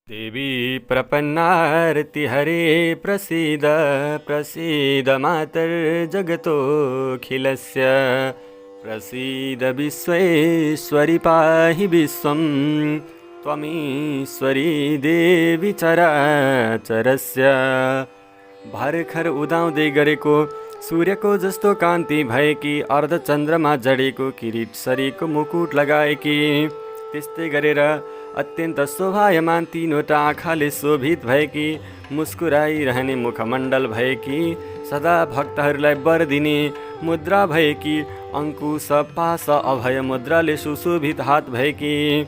देवी प्रपन्नार्ति हरे प्रसीद प्रसीद मातर्जगतोऽखिलस्य प्रसीद विश्वेश्वरि पाहि विश्वं त्वमीश्वरी देवी चराचरस्य। भर्खर उदाउँदै गरेको सूर्यको जस्तो कान्ति भएकी अर्धचन्द्रमा जडेको किरीट सरीको मुकुट लगाएकी त्यस्तै गरेर अत्यन्त शोभायमान तीनवटा आँखाले शोभित भएकी मुस्कुराइरहने मुखमण्डल भएकी सदा भक्तहरूलाई वर दिने मुद्रा भएकी अङ्कुश पाश अभय मुद्राले सुशोभित हात भएकी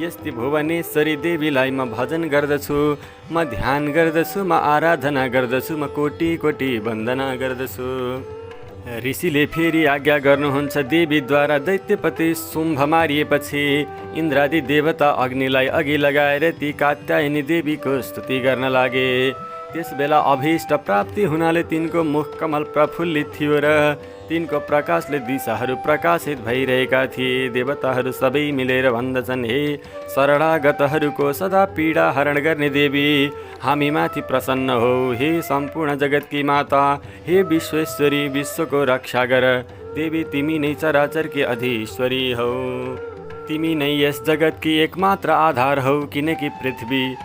यस्ती भुवनेश्वरी देवीलाई म भजन गर्दछु, म ध्यान गर्दछु, म आराधना गर्दछु, म कोटी कोटी वन्दना गर्दछु। ऋषिले फेरि आज्ञा गर्नुहुन्छ। देवीद्वारा दैत्यपति शुम्भ मारिएपछि इन्द्रादि देवता अग्निलाई अघि लगाएर ती कात्यायनी देवीको स्तुति गर्न लागे। त्यस बेला अभीष्ट प्राप्ति हुनाले तिनको मुख कमल प्रफुल्लित थियो र तिनको प्रकाशले दिशाहरू प्रकाशित भइरहेका थिए। देवताहरू सबै मिलेर भन्दछन्, हे शरणागतहरूको सदा पीडा हरण गर्ने देवी, हामीमाथि प्रसन्न हो। हे सम्पूर्ण जगतकी माता, हे विश्वेश्वरी, विश्वको रक्षा गर। देवी तिमी नै चराचरकी अधीश्वरी हौ। तिमी नै यस जगतकी एकमात्र आधार हौ, किनकि पृथ्वी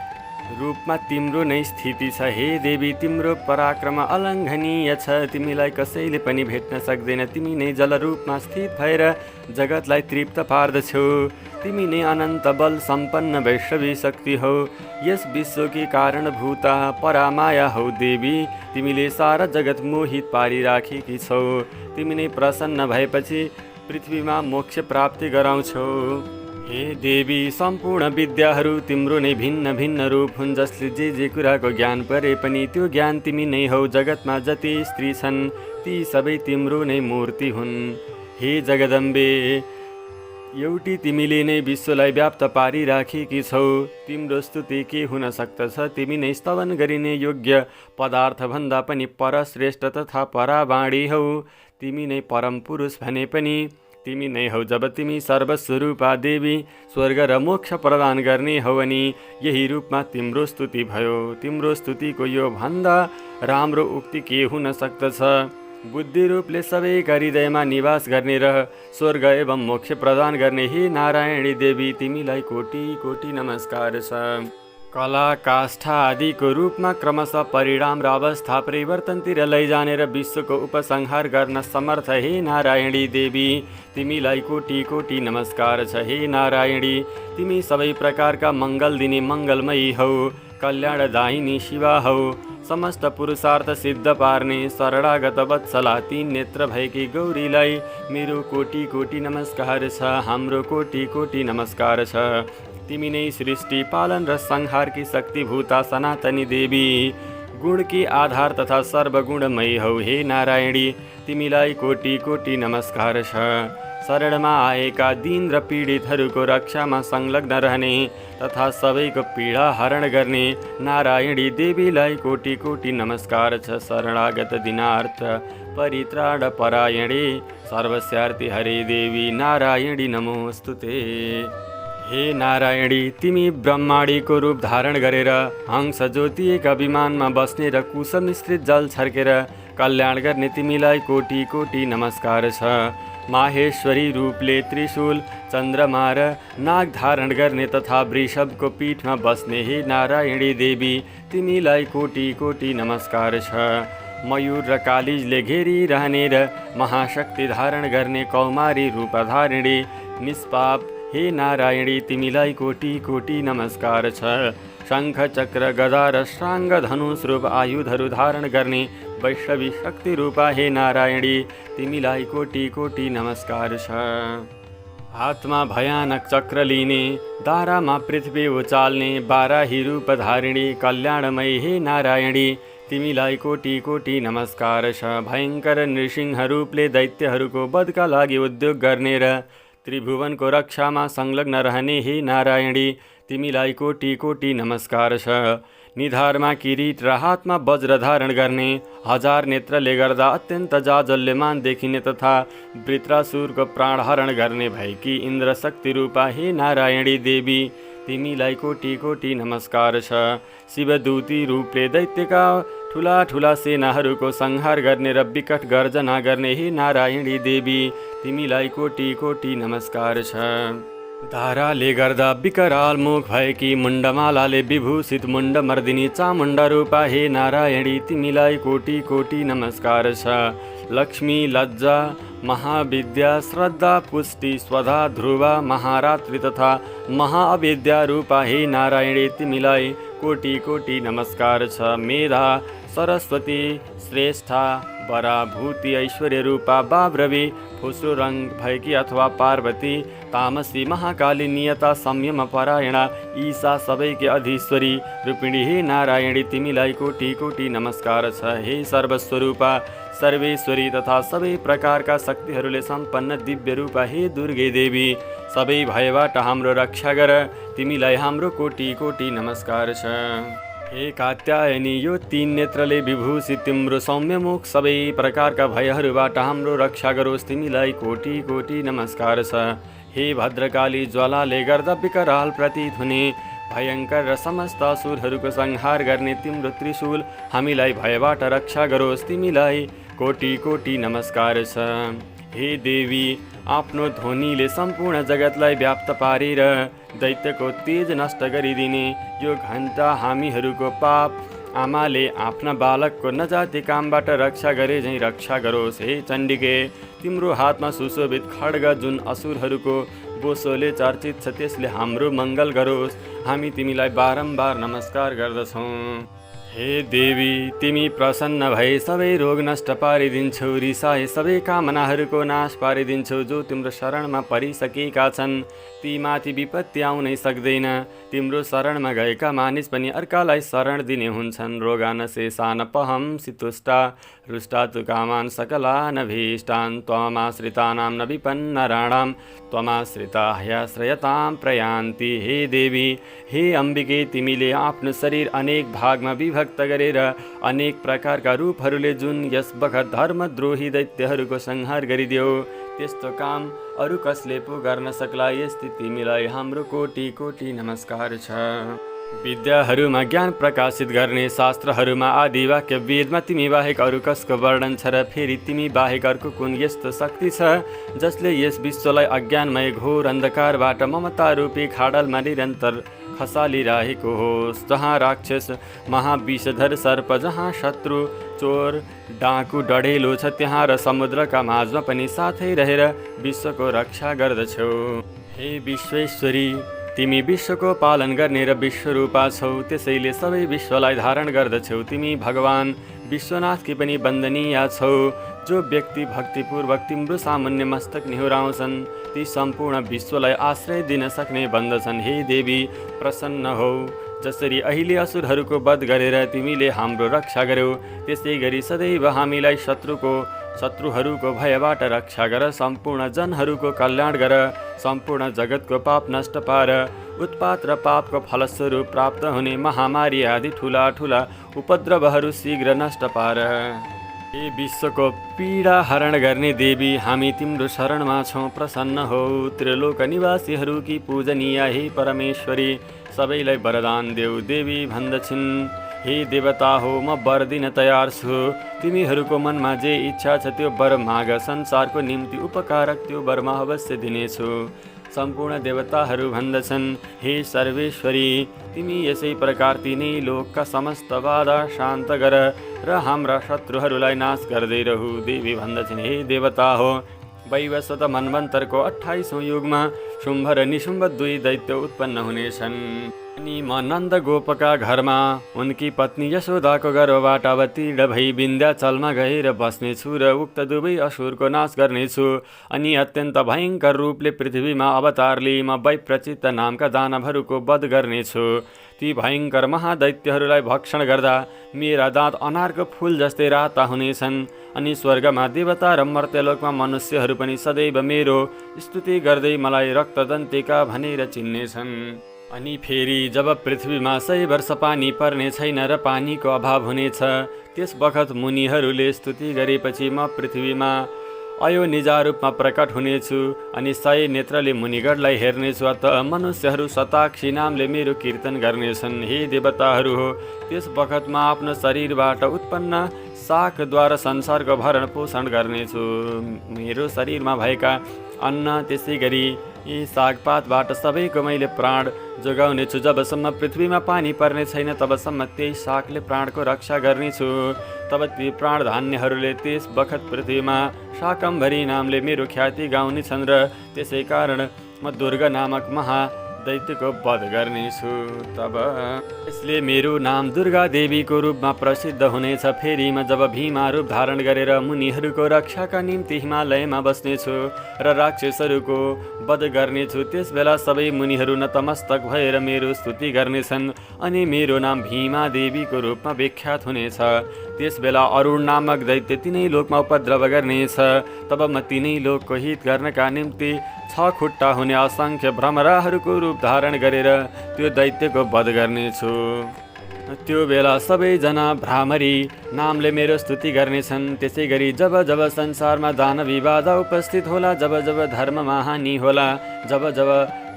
रूपमा तिम्रो नै स्थिति छ। हे देवी, तिम्रो पराक्रम अलङ्घनीय छ, तिमीलाई कसैले पनि भेट्न सक्दैन। तिमी नै जल रूपमा स्थित भएर जगतलाई तृप्त पार्दछौ। तिमी नै अनन्त बल सम्पन्न वैष्णवी शक्ति हौ, यस विश्वकी कारणभूता परामाया हौ। देवी, तिमीले सारा जगत मोहित पारिराखेकी छौ। तिमी नै प्रसन्न भएपछि पृथ्वीमा मोक्ष प्राप्ति गराउँछौ। हे देवी, सम्पूर्ण विद्याहरू तिम्रो नै भिन्न भिन्न रूप हुन्, जसले जे कुराको ज्ञान परे पनि त्यो ज्ञान तिमी नै हौ। जगतमा जति स्त्री छन् ती सबै तिम्रो नै मूर्ति हुन्। हे जगदम्बे, एउटी तिमीले नै विश्वलाई व्याप्त पारिराखेकी छौ। तिम्रो स्तुति के हुन सक्दछ? तिमी नै स्तवन गरिने योग्य पदार्थभन्दा पनि परश्रेष्ठ तथा परावाणी हौ। तिमी नै परम पुरुष भने पनि तिमी नै हौ। जब तिमी सर्वस्वरूपा देवी स्वर्ग र मोक्ष प्रदान गर्ने हौ अनि यही रूपमा तिम्रो स्तुति भयो। तिम्रो स्तुतिको यो भन्दा राम्रो उक्ति के हुन सक्दछ? बुद्धि रूपले सबैका हृदयमा निवास गर्ने र स्वर्ग एवं मोक्ष प्रदान गर्ने हे नारायणी देवी, तिमीलाई कोटी कोटी नमस्कार छ। कला काष्ठा आदिको रूपमा क्रमशः परिणाम र अवस्था परिवर्तनतिर लैजाने र विश्वको उपसंहार गर्न समर्थ हे नारायणी देवी, तिमीलाई कोटी कोटी नमस्कार छ। हे नारायणी, तिमी सबै प्रकारका मङ्गल दिने मङ्गलमयी हौ, कल्याणदायिनी शिवा हौ। समस्त पुरुषार्थ सिद्ध पार्ने शरणागत वत्सला तीन नेत्र भएकी गौरीलाई मेरो कोटी कोटी नमस्कार छ। हाम्रो कोटी कोटी नमस्कार छ। तिमी नै सृष्टि पालन र संहारकी शक्तिभूता सनातनी देवी, गुणकी आधार तथा सर्वगुणमयी हौ। हे नारायणी, तिमीलाई कोटी कोटी नमस्कार छ। शरणमा आएका दीन र पीडितहरूको रक्षामा संलग्न रहने तथा सबैको पीडा हरण गर्ने नारायणी देवीलाई कोटी कोटी नमस्कार छ। शरणागत दिनार्थ परित्राण परायणे सर्वस्यार्थी हरे देवी नारायणी नमोस्तुते। हे नारायणी, तिमी ब्रह्माणीको रूप धारण गरेर हंस ज्योतिएका विमानमा बस्ने र कुसमिश्रित जल छर्केर कल्याण गर्ने तिमीलाई कोटी कोटी नमस्कार छ। माहेश्वरी रूपले त्रिशूल चन्द्रमा र नाग धारण गर्ने तथा वृषभको पीठमा बस्ने हे नारायणी देवी, तिमीलाई कोटी कोटी नमस्कार छ। मयूर र कालिजले घेरिरहने र महाशक्ति धारण गर्ने कौमारी रूपधारिणी निष्पाप हे नारायणी, तिमीलाई कोटी कोटी नमस्कार छ। शङ्ख चक्र गदा र श्राङ्ग धनुष रूप आयुधहरू धारण गर्ने वैष्णवी शक्ति रूपा हे नारायणी, तिमीलाई कोटी कोटी नमस्कार छ। हातमा भयानक चक्र लिने, दारामा पृथ्वी उचाल्ने बाराही रूपधारिणी कल्याणमयी हे नारायणी, तिमीलाई कोटी कोटी नमस्कार छ। भयङ्कर नृसिंह रूपले दैत्यहरूको वधका लागि उद्योग गर्ने र त्रिभुवनको रक्षामा संलग्न रहने हे नारायणी, तिमीलाई कोटी कोटी नमस्कार छ। निधारमा किरीट र हातमा वज्र धारण गर्ने, हजार नेत्रले गर्दा अत्यन्त जाजल्यमान देखिने तथा वृत्रासुरको प्राणहरण गर्ने भएकी इन्द्र शक्ति रूपा हे नारायणी देवी, तिमीलाई कोटी कोटी नमस्कार छ। शिवदूती रूपले दैत्यका ठुला ठुला सेनाहरूको संहार गर्ने र विकट गर्जना गर्ने हे नारायणी देवी, तिमीलाई कोटी कोटी नमस्कार छ। धाराले गर्दा विकराल मुख भएकी, मुण्डमालाले विभूषित मुण्डमर्दिनी चामुण्डा रूपा हे नारायणी, तिमीलाई कोटी कोटी नमस्कार छ। लक्ष्मी, लज्जा, महाविद्या, श्रद्धा, पुष्टि, स्वधा, ध्रुवा, महारात्रि तथा महाअविद्या रूपा हे नारायणी, तिमीलाई कोटी कोटी नमस्कार छ। मेधा, सरस्वती, श्रेष्ठा, पराभूति, ऐश्वर्य रूपा, बाब्रवी, फुस्रो रंग भएकी अथवा पार्वती, तामसी, महाकाली, नियता, संयम परायणा, ईशा, सबैकी अधीश्वरी रूपिणी हे नारायणी, तिमीलाई कोटी कोटी नमस्कार छ। हे सर्वस्वरूपा, सर्वेश्वरी तथा सबै प्रकारका शक्तिहरूले सम्पन्न दिव्य रूपा हे दुर्गे देवी, सबै भयबाट हाम्रो रक्षा गर, तिमीलाई हाम्रो कोटी कोटी नमस्कार छ। हे कात्यायनी, यो 3 नेत्रले विभूषित तिम्रो सौम्य मुख सबै प्रकारका भयहरूबाट हाम्रो रक्षा गरोस्, तिमीलाई कोटी कोटी नमस्कार छ। हे भद्रकाली, ज्वालाले गर्दा विकराल प्रतीत हुने भयङ्कर र समस्त असुरहरूको संहार गर्ने तिम्रो त्रिशूल हामीलाई भयबाट रक्षा गरोस्, तिमीलाई कोटी कोटी नमस्कार छ। हे देवी, आफ्नो ध्वनिले सम्पूर्ण जगतलाई व्याप्त पारेर दैत्यको तेज नष्ट गरिदिने यो घण्टा हामीहरूको पाप आमाले आफ्ना बालकको नजाति कामबाट रक्षा गरे झैँ रक्षा गरोस्। हे चण्डिके, तिम्रो हातमा सुशोभित खड्ग जुन असुरहरूको बोसोले चर्चित छ, त्यसले हाम्रो मङ्गल गरोस्, हामी तिमीलाई बारम्बार नमस्कार गर्दछौँ। हे देवी, तिमी प्रसन्न भए सबै रोग नष्ट पारिदिन्छौ, रिसाए सबै कामनाहरूको नाश पारिदिन्छौ। जो तिम्रो शरणमा परिसकेका छन् ती माथि विपत्ति आउनै सक्दैन। तिम्रो शरणमा गएका मानिस पनि अर्कालाई शरण दिने हुन्छन्। रोगानशेषानपहं सितुष्टा रुष्टा तु कामान् सकलानभीष्टान्, त्वमाश्रितानां न विपन्नराणां त्वमाश्रिता ह्याश्रयतां प्रयान्ति। हे देवी, हे अम्बिके, तिमीले आफ्नो शरीर अनेक भागमा विभक्त गरेर अनेक प्रकारका रूपहरूले जुन यस बखत धर्मद्रोही दैत्यहरूको संहार गरिदियो, त्यस्तो काम अरू कसले पो गर्न सक्ला। यस्तै तिमीलाई हाम्रो कोटी कोटी नमस्कार छ। विद्याहरूमा ज्ञान प्रकाशित गर्ने, शास्त्रहरूमा आदि वाक्य वेदमा तिमी बाहेक अरू कसको वर्णन छ र फेरि तिमी बाहेक अर्को कुन यस्तो शक्ति छ जसले यस विश्वलाई अज्ञानमय घोर अन्धकारबाट ममता रूपी खाडलमा निरन्तर खसालिरहेको होस्। जहाँ राक्षस महाविषधर सर्प, जहाँ शत्रु चोर डाकु डढेलो छ, त्यहाँ र समुद्रका माझमा पनि साथै रहेर विश्वको रक्षा गर्दछौ। हे विश्वेश्वरी, तिमी विश्वको पालन गर्ने र विश्वरूपा छौ, त्यसैले सबै विश्वलाई धारण गर्दछौ। तिमी भगवान विश्वनाथकी पनि वन्दनीय छौ। जो व्यक्ति भक्तिपूर्वक तिम्रो सामान्य मस्तक निहुराउँछन् ती सम्पूर्ण विश्वलाई आश्रय दिन सक्ने बन्दछन्। हे देवी, प्रसन्न हौ। जसरी अहिले असुरहरूको वध गरेर तिमीले हाम्रो रक्षा गर्यौ, त्यसै गरी सदैव हामीलाई शत्रुहरूको भयबाट रक्षा गर। सम्पूर्ण जनहरूको कल्याण गर। सम्पूर्ण जगतको पाप नष्ट पार। उत्पात र पापको फलस्वरूप प्राप्त हुने महामारी आदि ठुला ठुला उपद्रवहरू शीघ्र नष्ट पार। हे विश्वको पीडा हरण गर्ने देवी, हामी तिम्रो शरणमा छौँ, प्रसन्न हौ। त्रिलोक निवासीहरूकी पूजनीय हे परमेश्वरी, सबैलाई वरदान देऊ। देवी भन्दछिन्, हे देवता हो, म वर दिन तयार छु। तिमीहरूको मनमा जे इच्छा छ त्यो वर माग। संसारको निम्ति उपकारक त्यो वर म अवश्य दिनेछु। सम्पूर्ण देवताहरू भन्दछन्, हे सर्वेश्वरी, तिमी यसै प्रकार तिनै लोकका समस्त बाधा शान्त गर र हाम्रा शत्रुहरूलाई नाश गर्दै रहु। देवी भन्दछन्, हे देवता हो, वैवस्वत मन्वन्तरको 28औं युगमा शुम्भ र निशुम्भ 2 दैत्य उत्पन्न हुनेछन्। अनि म नन्द गोपका घरमा उनकी पत्नी यशोदाको गर्भबाट अवतीर्ण भई विन्ध्याचलमा गएर बस्नेछु र उक्त दुवै असुरको नाश गर्नेछु। अनि अत्यन्त भयङ्कर रूपले पृथ्वीमा अवतार लिई म वैप्रचित्त नामका दानवहरूको वध गर्नेछु। ती भयङ्कर महादैत्यहरूलाई भक्षण गर्दा मेरा दाँत अनारको फूल जस्तै राता हुनेछन्। अनि स्वर्गमा देवता र मर्त्यलोकमा मनुष्यहरू पनि सदैव मेरो स्तुति गर्दै मलाई रक्तदन्तिका भनेर चिन्नेछन्। अनि फेरि जब पृथ्वीमा 100 वर्ष पानी पर्ने छैन र पानीको अभाव हुनेछ, त्यस बखत मुनिहरूले स्तुति गरेपछि म पृथ्वीमा अयोनिजा रूपमा प्रकट हुनेछु अनि 100 नेत्रले मुनिगणलाई हेर्नेछु। अत मनुष्यहरू शताक्षी नामले मेरो कीर्तन गर्नेछन्। हे देवताहरू हो, त्यस बखतमा आफ्नो शरीरबाट उत्पन्न शाखद्वारा संसारको भरण पोषण गर्नेछु। मेरो शरीरमा भएका अन्न त्यसै गरी यी सागपातबाट सबैको मैले प्राण जोगाउनेछु। जबसम्म पृथ्वीमा पानी पर्ने छैन तबसम्म त्यही शाखले प्राणको रक्षा गर्नेछु। तब ती प्राण धान्यहरूले त्यस बखत पृथ्वीमा शाकम्भरी नामले मेरो ख्याति गाउनेछन् र त्यसै कारण म दुर्गा नामक महादैत्यको वध गर्नेछु। तब यसले मेरो नाम दुर्गा देवीको रूपमा प्रसिद्ध हुनेछ। फेरि म जब भीमा रूप धारण गरेर मुनिहरूको रक्षाका निम्ति हिमालयमा बस्नेछु र राक्षसहरूको वध गर्नेछु, त्यस बेला सबै मुनिहरू नतमस्तक भएर मेरो स्तुति गर्नेछन् अनि मेरो नाम भीमा देवीको रूपमा विख्यात हुनेछ। त्यस बेला अरुण नामक दैत्य तिनै लोकमा उपद्रव गर्नेछ। तब म तिनै लोकको हित गर्नका निम्ति 6 खुट्टा हुने असङ्ख्य भ्रमराहरूको रूप धारण गरेर त्यो दैत्यको वध गर्नेछु। त्यो बेला सबैजना भ्रामरी नामले मेरो स्तुति गर्नेछन्। त्यसै गरी जब जब संसारमा दानव विवाद उपस्थित होला, जब जब धर्ममा हानि होला, जब जब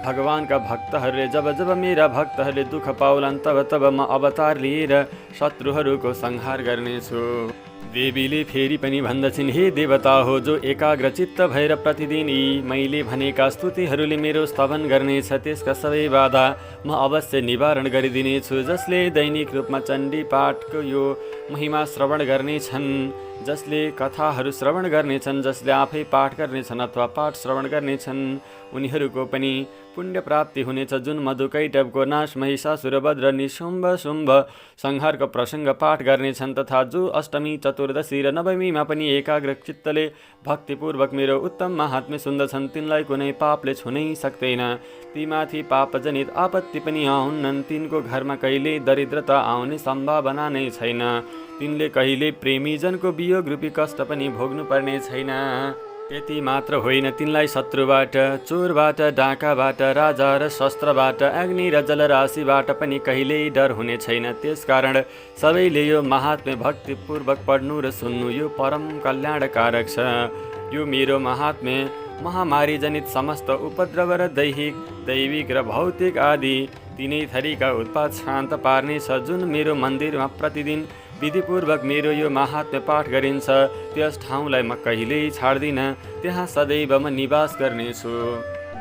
भगवानका भक्तहरूले जब जब मेरा भक्तहरूले दुःख पाउलान्, तब तब म अवतार लिएर शत्रुहरूको संहार गर्नेछु। देवीले फेरि पनि भन्दछिन्, हे देवता हो, जो एकाग्र चित्त भएर प्रतिदिन यी मैले भनेका स्तुतिहरूले मेरो स्तवन गर्नेछ, त्यसका सबै बाधा म अवश्य निवारण गरिदिनेछु। जसले दैनिक रूपमा चण्डी पाठको यो महिमा श्रवण गर्नेछन्, जसले कथाहरू श्रवण गर्नेछन्, जसले आफै पाठ गर्नेछन् अथवा पाठ श्रवण गर्नेछन्, उनीहरूको पनि पुण्य प्राप्ति हुनेछ। जुन मधुकैटभको नाश, महिषासुर वध र निशुम्भ शुम्भ संहारको प्रसङ्ग पाठ गर्नेछन्, तथा जो अष्टमी, चतुर्दशी र नवमीमा पनि एकाग्र चित्तले भक्तिपूर्वक मेरो उत्तम महात्म्य सुन्दछन्, तिनलाई कुनै पापले छुनै सक्दैन। तीमाथि पापजनित आपत्ति पनि आउन्नन्। तिनको घरमा कहिल्यै दरिद्रता आउने सम्भावना नै छैन। तिनले कहिल्यै प्रेमीजनको वियोग रूपी कष्ट पनि भोग्नु पर्ने छैन। त्यति मात्र होइन, तिनलाई शत्रुबाट, चोरबाट, डाकाबाट, राजा र शस्त्रबाट, अग्नि र जलराशिबाट पनि कहिल्यै डर हुने छैन। त्यसकारण सबैले यो महात्म्य भक्तिपूर्वक पढ्नु र सुन्नु, यो परम कल्याणकारक छ। यो मेरो महात्म्य महामारी जनित समस्त उपद्रव र दैविक र भौतिक आदि तिनै थरीका उत्पात शान्त पार्नेछ। जुन मेरो मन्दिरमा प्रतिदिन विधिपूर्वक मेरो यो महात्म्य पाठ गरिन्छ, त्यस ठाउँलाई म कहिल्यै छाड्दिनँ। त्यहाँ सदैव म निवास गर्नेछु।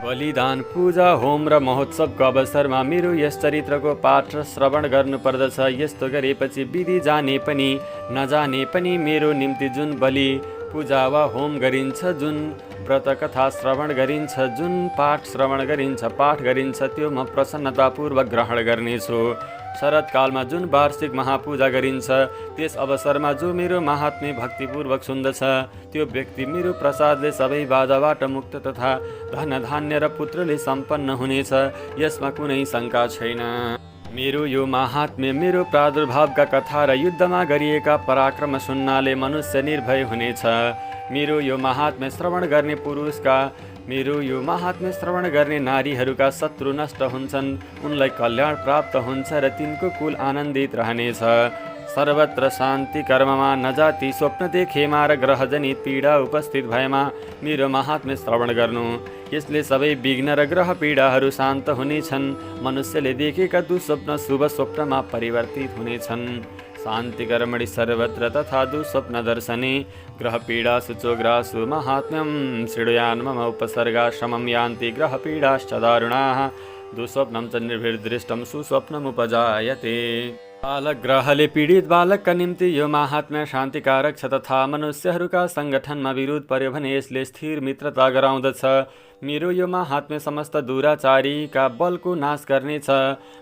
बलिदान, पूजा, होम र महोत्सवको अवसरमा मेरो यस चरित्रको पाठ र श्रवण गर्नुपर्दछ। यस्तो गरेपछि विधि जाने पनि नजाने पनि मेरो निम्ति जुन बलि, पूजा वा होम गरिन्छ, जुन व्रत कथा श्रवण गरिन्छ, जुन पाठ श्रवण गरिन्छ, पाठ गरिन्छ, त्यो म प्रसन्नतापूर्वक ग्रहण गर्नेछु। शरतकालमा जुन वार्षिक महापूजा गरिन्छ, त्यस अवसरमा जो मेरो महात्म्य भक्तिपूर्वक सुन्दछ, त्यो व्यक्ति मेरो प्रसादले सबै बाधाबाट मुक्त तथा धन धान्य र पुत्रले सम्पन्न हुनेछ। यसमा कुनै शङ्का छैन। मेरो यो महात्म्य, मेरो प्रादुर्भावका कथा र युद्धमा गरिएका पराक्रम सुन्नाले मनुष्य निर्भय हुनेछ। मेरो यो महात्म्य श्रवण गर्ने पुरुषका, मेरो यो महात्म्य श्रवण गर्ने नारीहरूका शत्रु नष्ट हुन्छन्, उनलाई कल्याण प्राप्त हुन्छ र तिनको कुल आनन्दित रहनेछ। सर्वत्र शान्ति कर्ममा नजाति, स्वप्न देखेमा र ग्रहजनित पीडा उपस्थित भएमा मेरो महात्म्य श्रवण गर्नु। यसले सबै विघ्न र ग्रह पीडाहरू शान्त हुनेछन्। मनुष्यले देखेका दुःस्वप्न शुभ स्वप्नमा परिवर्तित हुनेछन्। शान्ति कर्मणि सर्वत्र तथा दुःस्वप्न दर्शने ग्रह पीडासु चोग्रासु महात्म्यं शृणुयान् मम उपसर्गा श्रमं यान्ति ग्रह पीडाश्च दारुणाः दुःस्वप्नं च निर्भिर्दृष्टं सुस्वप्नमुपजायते। बालग्रहले पीडित बालकका निम्ति यो महात्म्य शान्तिकारक छ, तथा मनुष्यहरूका सङ्गठनमा विरोध पर्यो भने यसले स्थिर मित्रता गराउँदछ। मेरो यो महात्म्य समस्त दुराचारीका बलको नाश गर्नेछ।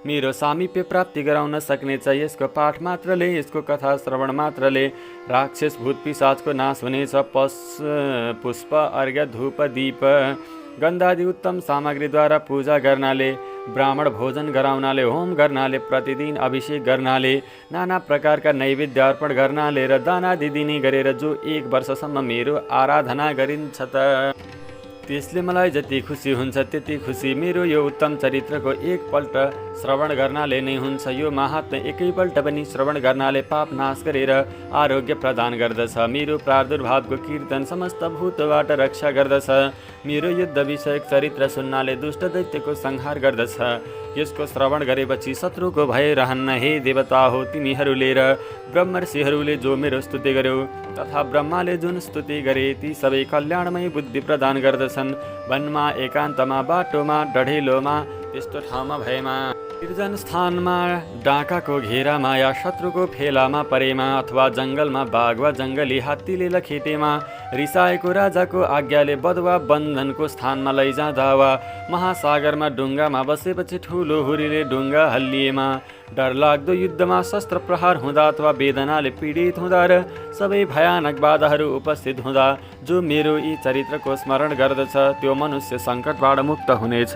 मेरो सामिप्य प्राप्ति गराउन सक्नेछ। यसको पाठ मात्रले, यसको कथा श्रवण मात्रले राक्षस भूत पिशाचको नाश हुनेछ। पुष्प, अर्घ्य, धूप, दीप, गन्धादि उत्तम सामग्रीद्वारा पूजा गर्नाले, ब्राह्मण भोजन गराउनाले, होम गर्नाले, प्रतिदिन अभिषेक गर्नाले, नाना प्रकारका नैवेद्य अर्पण गर्नाले र दानादि दिने गरेर जो 1 वर्षसम्म मेरो आराधना गरिन्छ त त्यसले मलाई जति खुसी हुन्छ त्यति खुसी मेरो यो उत्तम चरित्रको एकपल्ट श्रवण गर्नाले नै हुन्छ। यो महात्म्य एकैपल्ट पनि श्रवण गर्नाले पाप नाश गरेर आरोग्य प्रदान गर्दछ। मेरो प्रादुर्भावको कीर्तन समस्त भूतबाट रक्षा गर्दछ। मेरो युद्ध विषयक चरित्र सुन्नाले दुष्ट दैत्यको संहार गर्दछ। यसको श्रवण गरेपछि शत्रुको भय रहन्न। हे देवता हो, तिमीहरूले र ब्रह्मर्षिहरूले जो मेरो स्तुति गर्यो तथा ब्रह्माले जुन स्तुति गरे ती सबै कल्याणमय बुद्धि प्रदान गर्दछन्। वनमा, एकान्तमा, बाटोमा, डढेलोमा, त्यस्तो ठाउँमा भएमा, निर्जन स्थानमा, डाकाको घेरामा या शत्रुको फेलामा परेमा अथवा जङ्गलमा बाघ वा जङ्गली हात्तीले लखेटेमा, रिसाएको राजाको आज्ञाले बधवा बन्धनको स्थानमा लैजाँदा वा महासागरमा डुङ्गामा बसेपछि ठुलो हुरीले डुङ्गा हल्लिएमा, डरलाग्दो युद्धमा शस्त्र प्रहार हुँदा अथवा वेदनाले पीडित हुँदा र सबै भयानक बाधाहरू उपस्थित हुँदा जो मेरो यी चरित्रको स्मरण गर्दछ त्यो मनुष्य सङ्कटबाट मुक्त हुनेछ।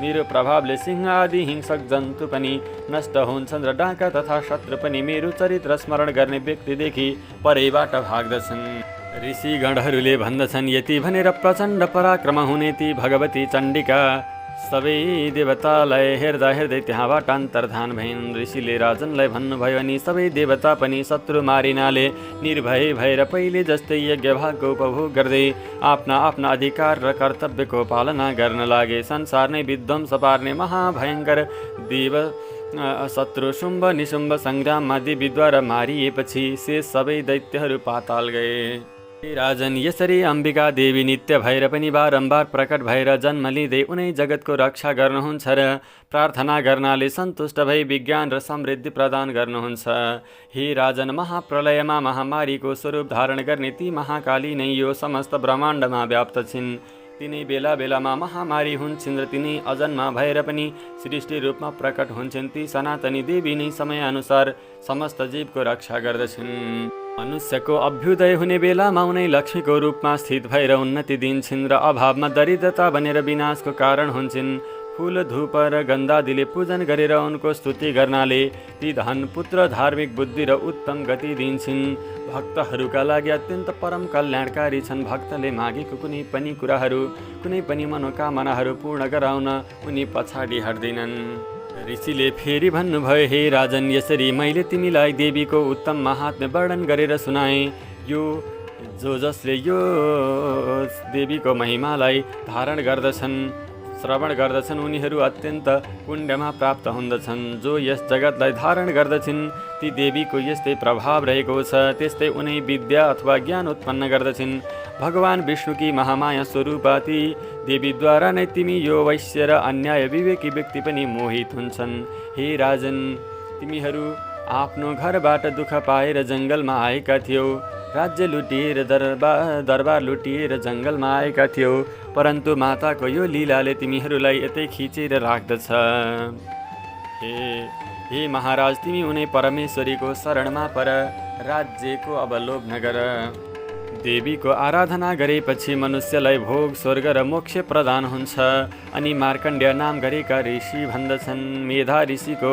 मेरो प्रभावले सिंह आदि हिंसक जन्तु पनि नष्ट हुन्छन् र डाका तथा शत्रु पनि मेरो चरित्र स्मरण गर्ने व्यक्तिदेखि परैबाट भाग्दछन्। ऋषिगणहरूले भन्दछन् यति भनेर प्रचण्ड पराक्रम हुने ती भगवती चण्डिका सबै देवतालाई हेर्दा हेर्दै त्यहाँबाट अन्तर्धान भइन्। ऋषिले राजनलाई भन्नुभयो अनि सबै देवता पनि शत्रु मारिनाले निर्भय भएर पहिले जस्तै यज्ञभागको उपभोग गर्दै आफ्ना आफ्ना अधिकार र कर्तव्यको पालना गर्न लागे। संसार नै विध्वंस पार्ने महाभयङ्कर देव शत्रु शुम्भ निशुम्भ सङ्ग्राममा देवीद्वारा मारिएपछि शेष सबै दैत्यहरू पाताल गए। राजन, यसरी अम्बिका देवी नित्य भएर पनि बारम्बार प्रकट भएर जन्म लिँदै उनै जगतको रक्षा गर्नुहुन्छ र प्रार्थना गर्नाले सन्तुष्ट भई विज्ञान र समृद्धि प्रदान गर्नुहुन्छ। हे राजन, महाप्रलयमा महामारीको स्वरूप धारण गर्ने ती महाकाली नै यो समस्त ब्रह्माण्डमा व्याप्त छिन्। तिनै बेला बेलामा महामारी हुन्छन् र तिनै अजन्मा भएर पनि सृष्टि रूपमा प्रकट हुन्छन्। ती सनातनी देवी नै समयअनुसार समस्त जीवको रक्षा गर्दछिन्। मनुष्यको अभ्युदय हुने बेलामा उनै लक्ष्मीको रूपमा स्थित भएर उन्नति दिन्छन् र अभावमा दरिद्रता बनेर विनाशको कारण हुन्छन्। फूल, धूप र गन्धादिले पूजन गरेर उनको स्तुति गर्नाले ती धन, पुत्र, धार्मिक बुद्धि र उत्तम गति दिन्छन्। भक्तहरूका लागि अत्यन्त परम कल्याणकारी छन्। भक्तले मागेको कुनै पनि कुराहरू, कुनै पनि मनोकामनाहरू पूर्ण गराउन उनी पछाडि हट्दैनन्। ऋषिले फेरि भन्नुभयो, हे राजन, यसरी मैले तिमीलाई देवीको उत्तम महात्म्य वर्णन गरेर सुनाएँ। यो जसले यो देवीको महिमालाई धारण गर्दछन्, श्रवण गर्दछन् उनीहरू अत्यन्त पुण्यमा प्राप्त हुँदछन्। जो यस जगतलाई धारण गर्दछन् ती देवीको यस्तै प्रभाव रहेको छ। त्यस्तै उनी विद्या अथवा ज्ञान उत्पन्न गर्दछन्। भगवान विष्णुकी महामाया स्वरूप ती देवीद्वारा नै तिमी यो वैश्य र अन्याय विवेकी व्यक्ति पनि मोहित हुन्छन्। हे राजन, तिमीहरू आफ्नो घरबाट दुःख पाएर जङ्गलमा आएका थियौ। राज्य लुटिएर दरबार लुटिएर जङ्गलमा आएका थियौ, परन्तु माताको यो लीलाले तिमीहरूलाई यतै खिचेर राख्दछ। हे महाराज, तिमी उनी परमेश्वरीको शरणमा पर, राज्यको अब लोभ नगर। देवीको आराधना गरेपछि मनुष्यलाई भोग, स्वर्ग र मोक्ष प्रदान हुन्छ। अनि मार्कण्डेय नाम गरेका ऋषि भन्दछन्, मेधा ऋषिको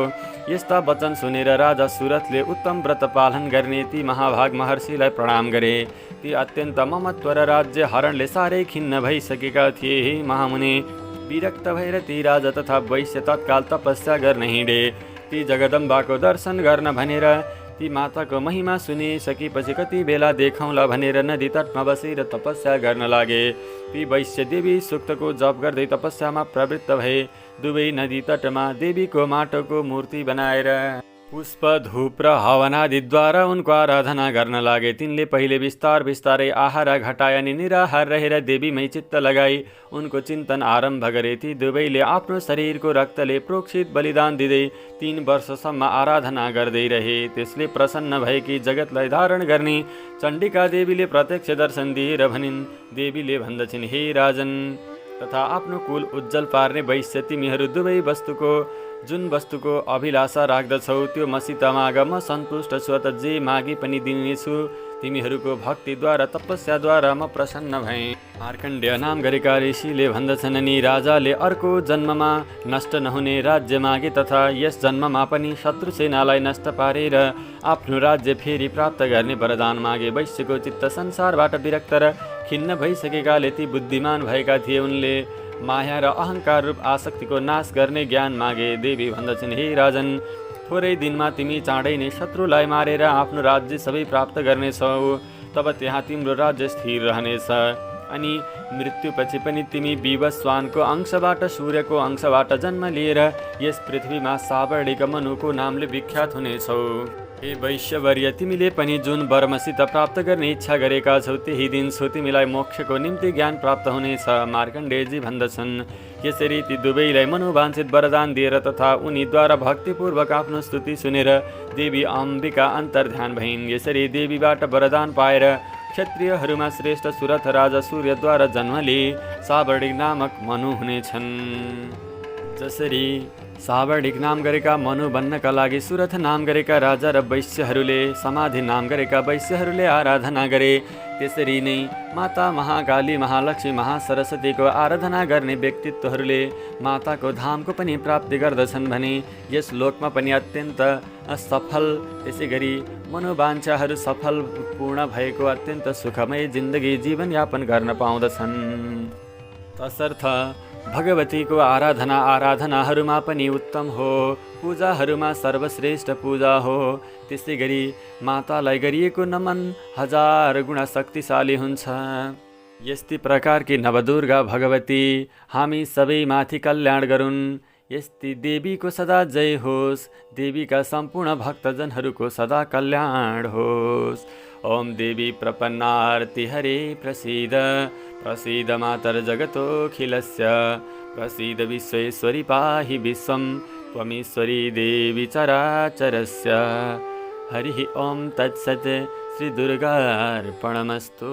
यस्ता वचन सुनेर राजा सुरथले उत्तम व्रत पालन गर्ने ती महाभाग महर्षिलाई प्रणाम गरे। ती अत्यन्त ममत्व र राज्य हरणले साह्रै खिन्न भइसकेका थिए। हे महामुनि, विरक्त भएर ती राजा तथा वैश्य तत्काल तपस्या गर्न हिँडे। ती जगदम्बाको दर्शन गर्न भनेर ती माताको महिमा सुनिसकेपछि कति बेला देखौँला भनेर नदी तटमा बसेर तपस्या गर्न लागे। ती वैश्य देवी सूक्तको जप गर्दै तपस्यामा प्रवृत्त भए। दुवै नदी तटमा देवीको माटोको मूर्ति बनाएर पुष्प, धूप र हवनादिद्वारा उनको आराधना गर्न लागे। तिनले पहिले बिस्तारै आहार घटाए अनि निराहार रहेर देवीमै चित्त लगाई उनको चिन्तन आरम्भ गरे। ती दुवैले आफ्नो शरीरको रक्तले प्रोक्षित बलिदान दिँदै 3 वर्षसम्म आराधना गर्दै रहे। त्यसले प्रसन्न भएकी जगतलाई धारण गर्ने चण्डिका देवीले प्रत्यक्ष दर्शन दिएर भनिन्। देवीले भन्दछिन्, हे राजन तथा आफ्नो कुल उज्जवल पार्ने वैश्य, तिमीहरू दुवै जुन वस्तुको अभिलाषा राख्दछौ त्यो मसित माग, म सन्तुष्ट छु। त जे मागी पनि दिनेछु। तिमीहरूको भक्तिद्वारा तपस्याद्वारा म प्रसन्न भएँ। मार्कण्डेय नाम गरेका ऋषिले भन्दछन्, अनि राजाले अर्को जन्ममा नष्ट नहुने राज्य मागे तथा यस जन्ममा पनि शत्रु सेनालाई नष्ट पारेर आफ्नो राज्य फेरि प्राप्त गर्ने वरदान मागे। वैश्यको चित्त संसारबाट विरक्त र खिन्न भइसकेकाले ती बुद्धिमान भएका थिए। उनले माया र अहङ्कार रूप आसक्तिको नाश गर्ने ज्ञान मागे। देवी भन्दछन्, हे राजन, थोरै दिनमा तिमी चाँडै नै शत्रुलाई मारेर आफ्नो राज्य सबै प्राप्त गर्नेछौ। तब त्यहाँ तिम्रो राज्य स्थिर रहनेछ अनि मृत्युपछि पनि तिमी विवस्वानको अंशबाट, सूर्यको अंशबाट जन्म लिएर यस पृथ्वीमा सावर्णिक मनुको नामले विख्यात हुनेछौ। हे वैश्यवर्य, तिमीले पनि जुन वर्मसित प्राप्त गर्ने इच्छा गरेका छौ त्यही दिन सो तिमीलाई मोक्षको निम्ति ज्ञान प्राप्त हुनेछ। मार्कण्डेयजी भन्दछन्, यसरी ती दुवैलाई मनोवाञ्छित वरदान दिएर तथा उनीद्वारा भक्तिपूर्वक आफ्नो स्तुति सुनेर देवी अम्बिका अन्तर्ध्यान भइन्। यसरी देवीबाट वरदान पाएर क्षत्रियहरूमा श्रेष्ठ सुरथ राजा सूर्यद्वारा जन्मले सावर्णिक नामक मनु हुनेछन्। जसरी सावर्णिक नाम गरेका मनु बन्नका लागि सुरथ नाम गरेका राजा र वैश्यहरूले, समाधि नाम गरेका वैश्यहरूले आराधना गरे, त्यसरी नै माता महाकाली, महालक्ष्मी, महासरस्वतीको आराधना गर्ने व्यक्तित्वहरूले माताको धामको पनि प्राप्ति गर्दछन् भने यस लोकमा पनि अत्यन्त सफल, त्यसै गरी मनोवाञ्छाहरू सफल पूर्ण भएको अत्यन्त सुखमय जिन्दगी जीवनयापन गर्न पाउँदछन्। तसर्थ भगवतीको आराधनाहरूमा पनि उत्तम हो, पूजाहरूमा सर्वश्रेष्ठ पूजा हो। त्यसै गरी मातालाई गरिएको नमन 1000 गुणा शक्तिशाली हुन्छ। यस्तै प्रकारकी नवदुर्गा भगवती हामी सबैमाथि कल्याण गरून्। यस्ती देवीको सदा जय होस्। देवीका सम्पूर्ण भक्तजनहरूको सदा कल्याण होस्। ओम देवी प्रपन्नार्ति हरे प्रसीद, प्रसीद मातर जगतोऽखिलस्य, प्रसीद विश्वेश्वरी पाहि विश्वं, त्वमीश्वरी देवी चराचरस्य। हरि ओम तत्सत्। श्री दुर्गार्पणमस्तु।